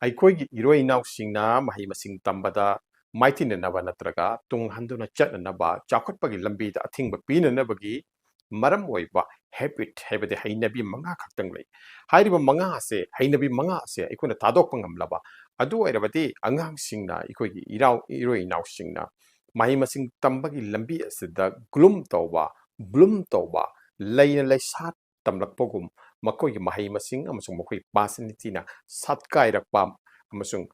ꯑꯩꯈꯣꯏꯒꯤ ꯏꯔꯣꯏ ꯏꯅꯥꯎꯁꯤꯡꯅ ꯃꯍꯩ ꯃꯁꯤꯡ ꯇꯝꯕꯗ ꯃꯥꯏꯊꯤꯅꯅꯕ ꯅꯠꯇ꯭ꯔꯒ ꯇꯨꯡ ꯍꯟꯗꯨꯅ ꯆꯠꯅꯅꯕ ꯆꯥꯎꯈꯠꯄꯒꯤ ꯂꯝꯕꯤꯗ ꯑꯊꯤꯡꯕ ꯄꯤꯅꯅꯕꯒꯤ ꯃꯔꯝ ꯑꯣꯏꯕ ꯍꯦꯕꯤꯠ ꯍꯥꯏꯕꯗꯤ ꯍꯩꯅꯕꯤ ꯃꯉꯥ ꯈꯛꯇꯪ ꯂꯩ ꯍꯥꯏꯔꯤꯕ ꯃꯉꯥ ꯑꯁꯦ ꯍꯩꯅꯕꯤ ꯃꯉꯥ ꯑꯁꯦ ꯑꯩꯈꯣꯏꯅ ꯊꯥꯗꯣꯛꯄ ꯉꯝꯂꯕ ꯑꯗꯨ ꯑꯣꯏꯔꯕꯗꯤ ꯑꯉꯥꯡꯁꯤꯡꯅ ꯑꯩꯈꯣꯏꯒꯤ ꯏꯔꯣꯏ ꯏꯅꯥꯎꯁꯤꯡꯅ ꯃꯍꯩ ꯃꯁꯤꯡ ꯇꯝꯕꯒꯤ ꯂꯝꯕꯤ ꯑꯁꯤꯗ ꯒ꯭ꯂꯨꯝ ꯇꯧꯕ ꯕ꯭ꯂꯨꯝ ꯇꯧꯕ ꯂꯩꯅ ꯂꯩꯁꯥꯠ ꯇꯝꯂꯛꯄꯒꯨꯝ ꯃꯈꯣꯏꯒꯤ ꯃꯍꯩ ꯃꯁꯤꯡ ꯑꯃꯁꯨꯡ ꯃꯈꯣꯏꯒꯤ ꯄꯥꯔꯁꯅꯦꯂꯤꯇꯤꯅ ꯁꯥꯠꯀꯥꯏꯔꯛꯄ ꯑꯃꯁꯨꯡ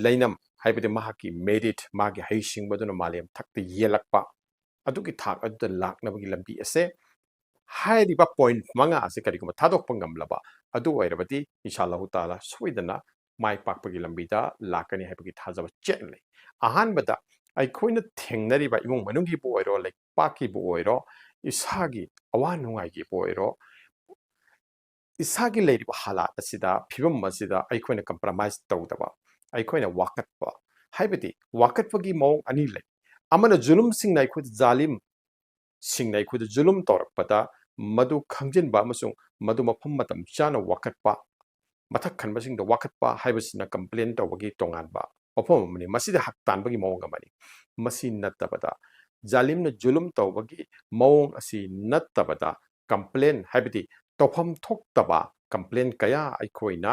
ꯂꯩꯅꯝ ꯍꯥꯏꯕꯗꯤ ꯃꯍꯥꯛꯀꯤ ꯃꯦꯔꯤꯠ ꯃꯥꯒꯤ ꯍꯩꯁꯤꯡꯕꯗꯨꯅ ꯃꯥꯂꯦꯝ ꯊꯛꯇ ꯌꯦꯜꯂꯛꯄ ꯑꯗꯨꯒꯤ ꯊꯥꯛ ꯑꯗꯨꯗ ꯂꯥꯛꯅꯕꯒꯤ ꯂꯝꯕꯤ ꯑꯁꯦ ꯍꯥꯏꯔꯤꯕ ꯄꯣꯏꯟꯠ ꯃꯉꯥ ꯑꯁꯤ ꯀꯔꯤꯒꯨꯝꯕ ꯊꯥꯗꯣꯛꯄ ꯉꯝꯂꯕ ꯑꯗꯨ ꯑꯣꯏꯔꯕꯗꯤ ꯏꯟꯁꯥ ꯑꯜꯂꯥꯍꯨ ꯇꯥꯂꯥ ꯁꯣꯏꯗꯅ ꯃꯥꯏ ꯄꯥꯛꯄꯒꯤ ꯂꯝꯕꯤꯗ ꯂꯥꯛꯀꯅꯤ ꯍꯥꯏꯕꯒꯤ ꯊꯥꯖꯕ ꯆꯦꯠꯅ ꯂꯩ ꯑꯍꯥꯟꯕꯗ ꯑꯩꯈꯣꯏꯅ ꯊꯦꯡꯅꯔꯤꯕ ꯏꯃꯨꯡ ꯃꯅꯨꯡꯒꯤꯕꯨ ꯑꯣꯏꯔꯣ ꯂꯩꯄꯥꯛꯀꯤꯕꯨ ꯑꯣꯏꯔꯣ ꯏꯁꯥꯒꯤ ꯑꯋꯥ ꯅꯨꯡꯉꯥꯏꯒꯤꯕꯨ ꯑꯣꯏꯔꯣ ꯏꯁꯥꯒꯤ ꯂꯩꯔꯤꯕ ꯍꯥꯂꯥꯠ ꯑꯁꯤꯗ ꯐꯤꯕꯝ ꯑꯁꯤꯗ ꯑꯩꯈꯣꯏꯅ ꯀꯝꯄ꯭ꯔꯣꯃꯥꯏꯖ ꯇꯧꯗꯕ ꯑꯩꯈꯣꯏꯅ ꯋꯥꯀꯠꯄ ꯍꯥꯏꯕꯗꯤ ꯋꯥꯀꯠꯄꯒꯤ ꯃꯑꯣꯡ ꯑꯅꯤ ꯂꯩ ꯑꯃꯅ ꯖꯨꯂꯨꯝꯁꯤꯡꯅ ꯑꯩꯈꯣꯏꯗ ꯖꯥꯂꯤꯝꯁꯤꯡꯅ ꯑꯩꯈꯣꯏꯗ ꯖꯨꯂꯨꯝ ꯇꯧꯔꯛꯄꯗ ꯃꯗꯨ ꯈꯪꯖꯤꯟꯕ ꯑꯃꯁꯨꯡ ꯃꯗꯨ ꯃꯐꯝ ꯃꯇꯝ ꯆꯥꯅ ꯋꯥꯀꯠꯄ ꯃꯊꯛ ꯈꯟꯕꯁꯤꯡꯗ ꯋꯥꯀꯠꯄ ꯍꯥꯏꯕꯁꯤꯅ ꯀꯝꯄ꯭ꯂꯦꯟ ꯇꯧꯕꯒꯤ ꯇꯣꯉꯥꯟꯕ ꯋꯥꯐꯝ ꯑꯃꯅꯤ ꯃꯁꯤꯗ ꯍꯛ ꯇꯥꯟꯕꯒꯤ ꯃꯑꯣꯡ ꯑꯃꯅꯤ ꯃꯁꯤ ꯅꯠꯇꯕꯗ ꯖꯥꯂꯤꯝꯅ ꯖꯨꯂꯨꯝ ꯇꯧꯕꯒꯤ ꯃꯑꯣꯡ ꯑꯁꯤ ꯅꯠꯇꯕꯗ ꯀꯝꯄ꯭ꯂꯦꯟ ꯍꯥꯏꯕꯗꯤ ꯇꯧꯐꯝ ꯊꯣꯛꯇꯕ ꯀꯝꯄ꯭ꯂꯦꯟ ꯀꯌꯥ ꯑꯩꯈꯣꯏꯅ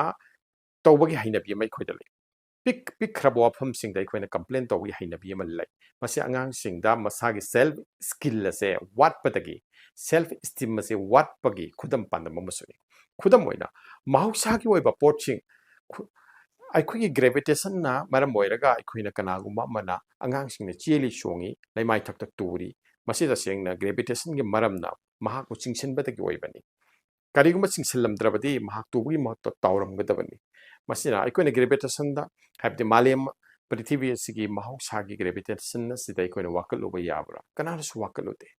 ꯇꯧꯕꯒꯤ ꯍꯩꯅꯕꯤ ꯑꯃ ꯑꯩꯈꯣꯏꯗ ꯂꯩ ꯄꯤꯛꯈ꯭ꯔꯕ ꯋꯥꯐꯝꯁꯤꯡꯗ ꯑꯩꯈꯣꯏꯅ ꯀꯝꯄ꯭ꯂꯦꯟ ꯇꯧꯕꯒꯤ ꯍꯩꯅꯕꯤ ꯑꯃ ꯂꯩ ꯃꯁꯤ ꯑꯉꯥꯡꯁꯤꯡꯗ ꯃꯁꯥꯒꯤ ꯁꯦꯜꯐ ꯁ꯭ꯀꯤꯜ ꯑꯁꯦ ꯋꯥꯠꯄꯗꯒꯤ ꯁꯦꯜꯐ ꯏꯁꯇꯤꯝ ꯑꯁꯦ ꯋꯥꯠꯄꯒꯤ ꯈꯨꯗꯝ ꯄꯥꯟꯗꯝ ꯑꯃꯁꯨꯅꯤ ꯈꯨꯗꯝ ꯑꯣꯏꯅ ꯃꯍꯧꯁꯥꯒꯤ ꯑꯣꯏꯕ ꯄꯣꯠꯁꯤꯡ ꯑꯩꯈꯣꯏꯒꯤ ꯒ꯭ꯔꯦꯚꯤꯇꯦꯁꯟꯅ ꯃꯔꯝ ꯑꯣꯏꯔꯒ ꯑꯩꯈꯣꯏꯅ ꯀꯅꯥꯒꯨꯝꯕ ꯑꯃꯅ ꯑꯉꯥꯡꯁꯤꯡꯅ ꯆꯦꯜꯂꯤ ꯆꯣꯡꯉꯤ ꯂꯩꯃꯥꯏꯊꯛꯇ ꯇꯨꯔꯤ ꯃꯁꯤ ꯇꯁꯦꯡꯅ ꯒ꯭ꯔꯦꯚꯤꯇꯦꯁꯟꯒꯤ ꯃꯔꯝꯅ ꯃꯍꯥꯛꯄꯨ ꯆꯤꯡꯁꯤꯟꯕꯗꯒꯤ ꯑꯣꯏꯕꯅꯤ ꯀꯔꯤꯒꯨꯝꯕ ꯆꯤꯡꯁꯤꯜꯂꯝꯗ꯭ꯔꯕꯗꯤ ꯃꯍꯥꯛ ꯇꯨꯕꯒꯤ ꯃꯍꯨꯠꯇ ꯇꯥꯎꯔꯝꯒꯗꯕꯅꯤ ꯃꯁꯤꯅ ꯑꯩꯈꯣꯏꯅ ꯒ꯭ꯔꯦꯚꯤꯇꯦꯁꯟꯗ ꯍꯥꯏꯕꯗꯤ ꯃꯥꯂꯦꯝ ꯄ꯭ꯔꯤꯊꯤꯕꯤ ꯑꯁꯤꯒꯤ ꯃꯍꯧꯁꯥꯒꯤ ꯒ꯭ꯔꯦꯚꯤꯇꯦꯁꯟ ꯑꯁꯤꯗ ꯑꯩꯈꯣꯏꯅ ꯋꯥꯀꯠꯂꯨꯕ ꯌꯥꯕ꯭ꯔꯥ ꯀꯅꯥꯅꯁꯨ ꯋꯥꯀꯠꯂꯨꯗꯦ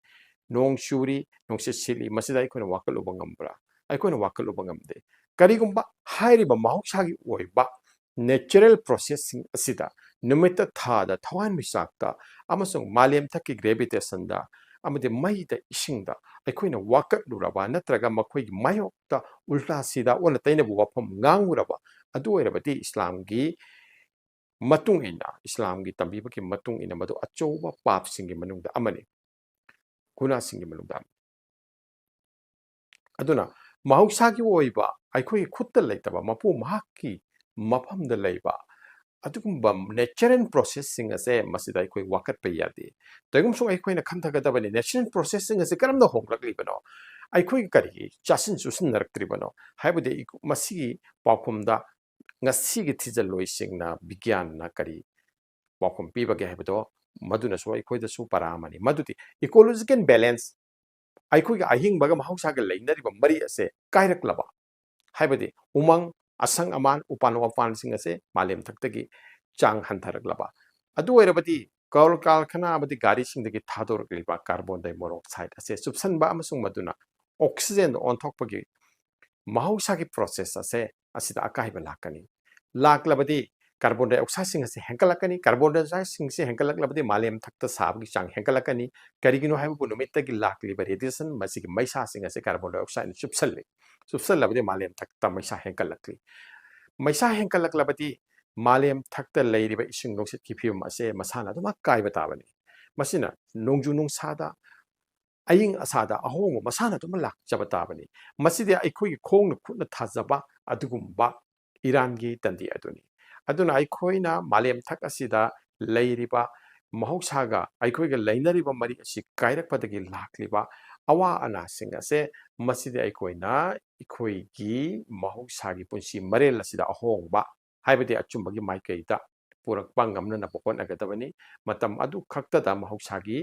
ꯅꯣꯡ ꯆꯨꯔꯤ ꯅꯨꯡꯁꯤꯠ ꯁꯤꯠꯂꯤ ꯃꯁꯤꯗ ꯑꯩꯈꯣꯏꯅ ꯋꯥꯀꯠꯂꯨꯕ ꯉꯝꯕ꯭ꯔꯥ ꯑꯩꯈꯣꯏꯅ ꯋꯥꯀꯠꯂꯨꯕ ꯉꯝꯗꯦ ꯀꯔꯤꯒꯨꯝꯕ ꯍꯥꯏꯔꯤꯕ ꯃꯍꯧꯁꯥꯒꯤ ꯑꯣꯏꯕ ꯅꯦꯆꯔꯦꯜ ꯄ꯭ꯔꯣꯁꯦꯁꯁꯤꯡ ꯑꯁꯤꯗ ꯅꯨꯃꯤꯠꯇ ꯊꯥꯗ ꯊꯋꯥꯟꯃꯤꯆꯥꯛꯇ ꯑꯃꯁꯨꯡ ꯃꯥꯂꯦꯝ ꯊꯛꯀꯤ ꯒ꯭ꯔꯦꯚꯤꯇꯦꯁꯟꯗ ꯑꯃꯗꯤ ꯃꯩꯗ ꯏꯁꯤꯡꯗ ꯑꯩꯈꯣꯏꯅ ꯋꯥꯀꯠꯂꯨꯔꯕ ꯅꯠꯇ꯭ꯔꯒ ꯃꯈꯣꯏꯒꯤ ꯃꯥꯌꯣꯛꯇ ꯎꯜꯇꯥ ꯁꯤꯗ ꯑꯣꯟꯅ ꯇꯩꯅꯕ ꯋꯥꯐꯝ ꯉꯥꯡꯉꯨꯔꯕ ꯑꯗꯨ ꯑꯣꯏꯔꯕꯗꯤ ꯏꯁꯂꯥꯝꯒꯤ ꯃꯇꯨꯡ ꯏꯟꯅ ꯏꯁꯂꯥꯝꯒꯤ ꯇꯝꯕꯤꯕꯒꯤ ꯃꯇꯨꯡ ꯏꯟꯅ ꯃꯗꯨ ꯑꯆꯧꯕ ꯄꯥꯞꯁꯤꯡꯒꯤ ꯃꯅꯨꯡꯗ ꯑꯃꯅꯤ ꯒꯨꯅꯥꯁꯤꯡꯒꯤ ꯃꯅꯨꯡꯗ ꯑꯃꯅꯤ ꯑꯗꯨꯅ ꯃꯍꯧꯁꯥꯒꯤ ꯑꯣꯏꯕ ꯑꯩꯈꯣꯏꯒꯤ ꯈꯨꯠꯇ ꯂꯩꯇꯕ ꯃꯄꯨ ꯃꯍꯥꯛꯀꯤ ꯃꯐꯝꯗ ꯂꯩꯕ ꯑꯗꯨꯒꯨꯝꯕ ꯅꯦꯆꯔꯦꯜ ꯄ꯭ꯔꯣꯁꯦꯁꯁꯤꯡ ꯑꯁꯦ ꯃꯁꯤꯗ ꯑꯩꯈꯣꯏ ꯋꯥꯀꯠꯄ ꯌꯥꯗꯦ ꯇꯩꯒꯨꯝꯁꯨ ꯑꯩꯈꯣꯏꯅ ꯈꯟꯊꯒꯗꯕꯅꯤ ꯅꯦꯆꯔꯦꯜ ꯄ꯭ꯔꯣꯁꯦꯁꯁꯤꯡ ꯑꯁꯤ ꯀꯔꯝꯅ ꯍꯣꯡꯂꯛꯂꯤꯕꯅꯣ ꯑꯩꯈꯣꯏ ꯀꯔꯤꯒꯤ ꯆꯥꯁꯤꯟ ꯆꯨꯁꯤꯟꯅꯔꯛꯇ꯭ꯔꯤꯕꯅꯣ ꯍꯥꯏꯕꯗꯤ ꯃꯁꯤꯒꯤ ꯄꯥꯎꯈꯨꯝꯗ ꯉꯁꯤꯒꯤ ꯊꯤꯖꯤꯜꯂꯣꯏꯁꯤꯡꯅ ꯕꯤꯒ꯭ꯌꯥꯟꯅ ꯀꯔꯤ ꯄꯥꯎꯈꯨꯝ ꯄꯤꯕꯒꯦ ꯍꯥꯏꯕꯗꯣ ꯃꯗꯨꯅꯁꯨ ꯑꯩꯈꯣꯏꯗꯁꯨ ꯄꯔꯥ ꯑꯃꯅꯤ ꯃꯗꯨꯗꯤ ꯏꯀꯣꯂꯣꯖꯤꯀꯦꯜ ꯕꯦꯂꯦꯟꯁ ꯑꯩꯈꯣꯏꯒꯤ ꯑꯍꯤꯡꯕꯒ ꯃꯍꯧꯁꯥꯒ ꯂꯩꯅꯔꯤꯕ ꯃꯔꯤ ꯑꯁꯦ ꯀꯥꯏꯔꯛꯂꯕ ꯍꯥꯏꯕꯗꯤ ꯎꯃꯪ ꯑꯁꯪ ꯑꯃꯥꯟ ꯎꯄꯥꯟ ꯋꯥꯄꯥꯟꯁꯤꯡ ꯑꯁꯦ ꯃꯥꯂꯦꯝ ꯊꯛꯇꯒꯤ ꯆꯥꯡ ꯍꯟꯊꯔꯛꯂꯕ ꯑꯗꯨ ꯑꯣꯏꯔꯕꯗꯤ ꯀꯜ ꯀꯥꯔꯈꯥꯅꯥ ꯑꯃꯗꯤ ꯒꯥꯔꯤꯁꯤꯡꯗꯒꯤ ꯊꯥꯗꯣꯔꯛꯂꯤꯕ ꯀꯥꯔꯕꯣꯟ ꯗꯥꯏꯃꯣꯅꯣꯛꯁꯥꯏꯗ ꯑꯁꯦ ꯆꯨꯞꯁꯟꯕ ꯑꯃꯁꯨꯡ ꯃꯗꯨꯅ ꯑꯣꯛꯁꯤꯖꯦꯟꯗ ꯑꯣꯟꯊꯣꯛꯄꯒꯤ ꯃꯍꯧꯁꯥꯒꯤ ꯄ꯭ꯔꯣꯁꯦꯁ ꯑꯁꯦ ꯑꯁꯤꯗ ꯑꯀꯥꯏꯕ ꯂꯥꯛꯀꯅꯤ ꯂꯥꯛꯂꯕꯗꯤ ꯀꯥꯔꯕꯣꯟ ꯗꯥꯏꯑꯣꯛꯁꯥꯏꯗꯁꯤꯡ ꯑꯁꯤ ꯍꯦꯟꯒꯠꯂꯛꯀꯅꯤ ꯀꯥꯔꯕꯣꯟ ꯗꯥꯏꯑꯣꯛꯁꯥꯏꯗꯁꯤꯡꯁꯤ ꯍꯦꯟꯒꯠꯂꯛꯂꯕꯗꯤ ꯃꯥꯂꯦꯝ ꯊꯛꯇ ꯁꯥꯕꯒꯤ ꯆꯥꯡ ꯍꯦꯟꯒꯠꯂꯛꯀꯅꯤ ꯀꯔꯤꯒꯤꯅꯣ ꯍꯥꯏꯕꯕꯨ ꯅꯨꯃꯤꯠꯇꯒꯤ ꯂꯥꯛꯂꯤꯕ ꯔꯦꯗꯤꯌꯦꯁꯟ ꯃꯁꯤꯒꯤ ꯃꯩꯁꯥꯁꯤꯡ ꯑꯁꯤ ꯀꯥꯔꯕꯣꯟ ꯗꯥꯏꯑꯣꯛꯁꯥꯏꯗꯅ ꯆꯨꯞꯁꯜꯂꯕꯗꯤ ꯃꯥꯂꯦꯝ ꯊꯛꯇ ꯃꯩꯁꯥ ꯍꯦꯟꯒꯠꯂꯛꯂꯤ ꯃꯩꯁꯥ ꯍꯦꯟꯒꯠꯂꯛꯂꯕꯗꯤ ꯃꯥꯂꯦꯝ ꯊꯛꯇ ꯂꯩꯔꯤꯕ ꯏꯁꯤꯡ ꯅꯨꯡꯁꯤꯠꯀꯤ ꯐꯤꯕꯝ ꯑꯁꯦ ꯃꯁꯥꯅ ꯑꯗꯨꯃꯛ ꯀꯥꯏꯕ ꯇꯥꯕꯅꯤ ꯃꯁꯤꯅ ꯅꯣꯡꯖꯨ ꯅꯨꯡꯁꯥꯗ ꯑꯏꯪ ꯑꯁꯥꯗ ꯑꯍꯣꯡꯕ ꯃꯁꯥꯅ ꯑꯗꯨꯝ ꯂꯥꯛꯆꯕ ꯇꯥꯕꯅꯤ ꯃꯁꯤꯗꯤ ꯑꯩꯈꯣꯏꯒꯤ ꯈꯣꯡꯅ ꯈꯨꯠꯅ ꯊꯥꯖꯕ ꯑꯗꯨꯒꯨꯝꯕ ꯏꯔꯥꯟꯒꯤ ꯇꯟꯗꯤ ꯑꯗꯨꯅꯤ ꯑꯗꯨꯅ ꯑꯩꯈꯣꯏꯅ ꯃꯥꯂꯦꯝ ꯊꯛ ꯑꯁꯤꯗ ꯂꯩꯔꯤꯕ ꯃꯍꯧꯁꯥꯒ ꯑꯩꯈꯣꯏꯒ ꯂꯩꯅꯔꯤꯕ ꯃꯔꯤ ꯑꯁꯤ ꯀꯥꯏꯔꯛꯄꯗꯒꯤ ꯂꯥꯛꯂꯤꯕ ꯑꯋꯥ ꯑꯅꯥꯁꯤꯡ ꯑꯁꯦ ꯃꯁꯤꯗꯤ ꯑꯩꯈꯣꯏꯅ ꯑꯩꯈꯣꯏꯒꯤ ꯃꯍꯧꯁꯥꯒꯤ ꯄꯨꯟꯁꯤ ꯃꯔꯦꯜ ꯑꯁꯤꯗ ꯑꯍꯣꯡꯕ ꯍꯥꯏꯕꯗꯤ ꯑꯆꯨꯝꯕꯒꯤ ꯃꯥꯏꯀꯩꯗ ꯄꯨꯔꯛꯄ ꯉꯝꯅꯅꯕ ꯍꯣꯠꯅꯒꯗꯕꯅꯤ ꯃꯇꯝ ꯑꯗꯨ ꯈꯛꯇꯗ ꯃꯍꯧꯁꯥꯒꯤ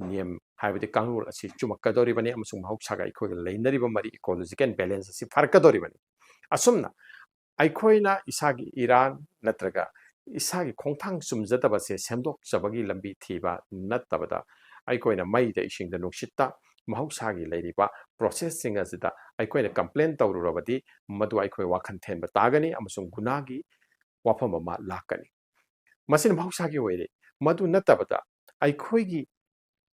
ꯅꯤꯌꯝ ꯍꯥꯏꯕꯗꯤ ꯀꯥꯡꯂꯣꯟ ꯑꯁꯤ ꯆꯨꯝꯃꯛꯀꯗꯧꯔꯤꯕꯅꯤ ꯑꯃꯁꯨꯡ ꯃꯍꯧꯁꯥꯒ ꯑꯩꯈꯣꯏꯒ ꯂꯩꯅꯔꯤꯕ ꯃꯔꯤ ꯏꯀꯣꯂꯣꯖꯤꯀꯦꯜ ꯕꯦꯂꯦꯟꯁ ꯑꯁꯤ ꯐꯔꯛꯀꯗꯧꯔꯤꯕꯅꯤ ꯑꯁꯨꯝꯅ ꯑꯩꯈꯣꯏꯅ ꯏꯁꯥꯒꯤ ꯏꯔꯥꯟ ꯅꯠꯇ꯭ꯔꯒ ꯏꯁꯥꯒꯤ ꯈꯣꯡꯊꯥꯡ ꯆꯨꯝꯖꯗꯕꯁꯦ ꯁꯦꯝꯗꯣꯛꯆꯕꯒꯤ ꯂꯝꯕꯤ ꯊꯤꯕ ꯅꯠꯇꯕꯗ ꯑꯩꯈꯣꯏꯅ ꯃꯩꯗ ꯏꯁꯤꯡꯗ ꯅꯨꯡꯁꯤꯠꯇ ꯃꯍꯧꯁꯥꯒꯤ ꯂꯩꯔꯤꯕ ꯄ꯭ꯔꯣꯁꯦꯁꯁꯤꯡ ꯑꯁꯤꯗ ꯑꯩꯈꯣꯏꯅ ꯀꯝꯄ꯭ꯂꯦꯟ ꯇꯧꯔꯨꯔꯕꯗꯤ ꯃꯗꯨ ꯑꯩꯈꯣꯏ ꯋꯥꯈꯜ ꯊꯦꯟꯕ ꯇꯥꯒꯅꯤ ꯑꯃꯁꯨꯡ ꯒꯨꯅꯥꯒꯤ ꯋꯥꯐꯝ ꯑꯃ ꯂꯥꯛꯀꯅꯤ ꯃꯁꯤꯅ ꯃꯍꯧꯁꯥꯒꯤ ꯑꯣꯏꯔꯦ ꯃꯗꯨ ꯅꯠꯇꯕꯗ ꯑꯩꯈꯣꯏꯒꯤ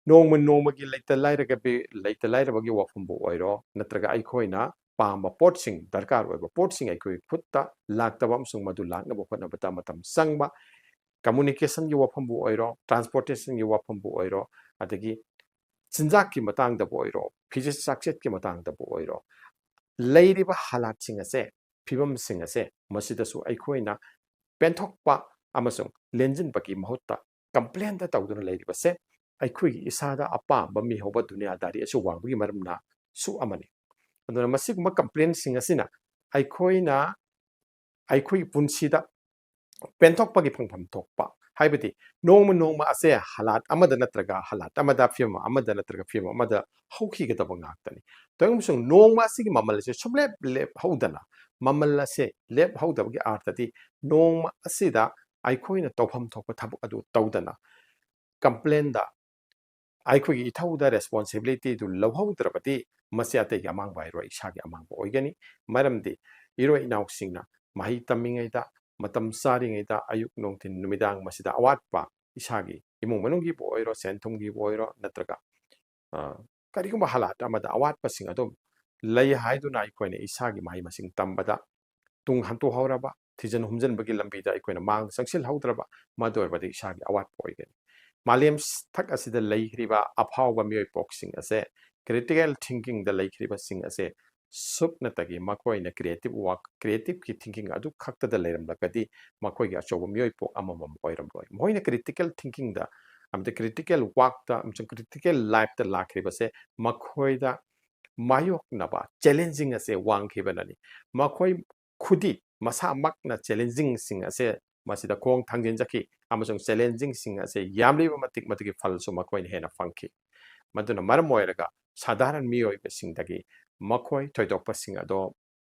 ꯅꯣꯡꯃ ꯅꯣꯡꯃꯒꯤ ꯂꯩꯇ ꯂꯥꯏꯔꯕꯒꯤ ꯋꯥꯐꯝꯕꯨ ꯑꯣꯏꯔꯣ ꯅꯠꯇ꯭ꯔꯒ ꯑꯩꯈꯣꯏꯅ पाम पोर्ट्सिंग दरकार होइबा पोर्ट्सिंग अखोई खुत्ता लाक्तबा अमसुंग मदु लाक्नबा होटनबता मतम संगबा कम्युनिकेशन की वफमबु ओइरो ट्रांसपोर्टेशन की वफमबु ओइरो अदगी चिंजाक की मतंगदबु ओइरो फिजिक्स सक्सेट की मतंगदबु ओइरो लेरिबा हालातसिंग असे फिबमसिंग असे मसिदसु अखोइना पेंथोकपा अमसुंग लेंजिनबकी महत्ता कंप्लेन दा तौदुना लेरिबसे अखोई इसादा अपाबा मिहोबा दुनियादारी असु वांबगी मरमना सु अमनि अदुना मसिगुमा कंप्लेन सिंग असिना अखोइना अखोई पुंसीदा पेंथोकपगी फंगफम थोकपा हाइबदी नोंम नोंम असे हालात अमदा नत्रगा हालात अमदा फियम अमदा नत्रगा फियम अमदा हौखीगदब ngaktani तंगमसुंग नोंम असिगी ममलसे सुबलेप लेप हौदना ममल असे लेप हौदबगी आर्थति नोंम असिदा अखोइना तौफम थोकपा थबक अदु तौदना कंप्लेन दा अखोइगी इथौदा रेस्पॉन्सिबिलिटी दु लवहौद्रबती मसे अतेगी अमांग बाइरो इसागी अमांग ओइगनी मरमदी इरो इनाउसिंगना माही तमिंगैदा मतम सारिंगैदा अयुक नोंथिन नुमिदांग मसिदा अवाटपा इसागी इमुंग मनुंगी बोइरो सेंथुंगी बोइरो नत्रगा करिगुम हालात अमदा अवाटपसिंग अदुम लय हाइदुना अखोइना इसागी माही मसिंग तंबदा तुंग हंतु हौरबा थिजन हुमजनबगी लंबीदा अखोइना मांग संगसिल हौद्रबा मदोरबदी इसागी अवाटपा ओइगनी मालेम थक असिदा लैखरिबा अफावबा मियोय पोक्सिंग असे क्रिटिकल थिंकिंग द लैखरिबा सिंग असे सुपनतगी मकोइना क्रिएटिव वर्क क्रिएटिव की थिंकिंग अदु खक्तदा लेरमलगदी मकोइगी अचौब मियोय पोक अममम ओइरमलोय मोइना क्रिटिकल थिंकिंग दा अमते क्रिटिकल वर्क दा अमचे क्रिटिकल लाइफ दा लाखरिबसे मकोइदा मायोकनबा चैलेंजिंग असे वांगखिबननी मकोइ खुदी मसा मकना चैलेंजिंग सिंग असे मसिदा खोंग थांजिन जकी अमसुंग चैलेंजिंग सिंग असे यामलिबा मतिक मतिकी फलसु मकोइना हेना फंखि मदुना मरम ओइरगा साधारण मियोइबसिंगदगी मखोई थोइदोकपसिंग अदो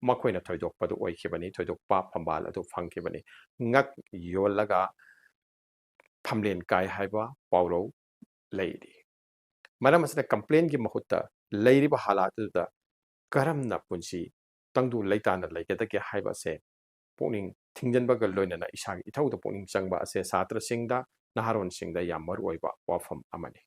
मखोइना थोइदोकपदु ओइखिबनी थोइदोकपा फंबाल अदु फंखिबनी ngak योलगा थमलेन काय हाइबा पाउरो लेइरी मरम असना कंप्लेन की महुत्ता लेइरिबा हालातुदा करमना पुंसी तंगदु लेताना लेगदगे हाइबासे पुनिंग थिंजनबगा लोइनना इसागी इथौदा पुनिंग चंगबा असे छात्र सिंगदा नहारोन सिंगदा याम मरु ओइबा वाफम अमनि